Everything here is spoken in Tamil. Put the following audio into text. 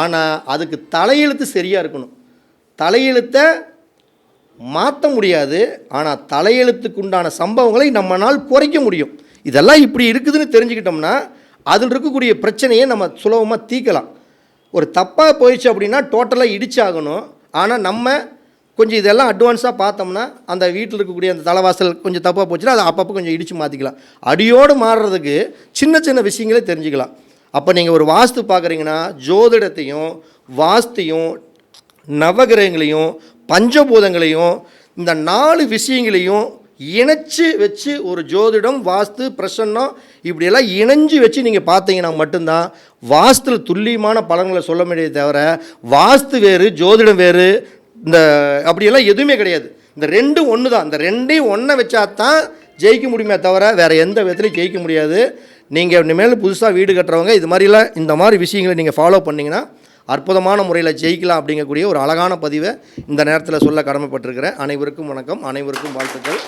ஆனால் அதுக்கு தலையெழுத்து சரியாக இருக்கணும். தலையெழுத்தை மாற்ற முடியாது, ஆனால் தலையெழுத்துக்கு உண்டான சம்பவங்களை நம்மளால் குறைக்க முடியும். இதெல்லாம் இப்படி இருக்குதுன்னு தெரிஞ்சுக்கிட்டோம்னா அதில் இருக்கக்கூடிய பிரச்சனையை நம்ம சுலபமாக தீர்க்கலாம். ஒரு தப்பாக போயிடுச்சு அப்படின்னா டோட்டலாக இடிச்சாகணும். ஆனால் நம்ம கொஞ்சம் இதெல்லாம் அட்வான்ஸாக பார்த்தோம்னா அந்த வீட்டில் இருக்கக்கூடிய அந்த தலைவாசல் கொஞ்சம் தப்பாக போச்சுன்னா அதை அப்பப்போ கொஞ்சம் இடித்து மாற்றிக்கலாம். அடியோடு மாறுறதுக்கு சின்ன சின்ன விஷயங்களே தெரிஞ்சுக்கலாம். அப்போ நீங்கள் ஒரு வாஸ்து பார்க்குறீங்கன்னா ஜோதிடத்தையும் வாஸ்தையும் நவகிரகங்களையும் பஞ்சபூதங்களையும் இந்த 4 விஷயங்களையும் இணைச்சி வச்சு ஒரு ஜோதிடம் வாஸ்து பிரசன்னம் இப்படியெல்லாம் இணைஞ்சு வச்சு நீங்கள் பார்த்தீங்கன்னா மட்டும்தான் வாஸ்துவில் துல்லியமான பலன்களை சொல்ல முடியாது. தவிர வாஸ்து வேறு ஜோதிடம் வேறு இந்த அப்படியெல்லாம் எதுவுமே கிடையாது. இந்த ரெண்டும் ஒன்று தான். இந்த ரெண்டையும் ஒன்றை வச்சா தான் ஜெயிக்க முடியுமே தவிர வேறு எந்த விதத்துலையும் ஜெயிக்க முடியாது. நீங்கள் இனிமேல் புதுசாக வீடு கட்டுறவங்க இது மாதிரிலாம் இந்த மாதிரி விஷயங்களை நீங்கள் ஃபாலோ பண்ணிங்கன்னா அற்புதமான முறையில் ஜெயிக்கலாம் அப்படிங்கக்கூடிய ஒரு அழகான பதிவை இந்த நேரத்தில் சொல்ல கடமைப்பட்டிருக்கிறேன். அனைவருக்கும் வணக்கம், அனைவருக்கும் வாழ்த்துக்கள்.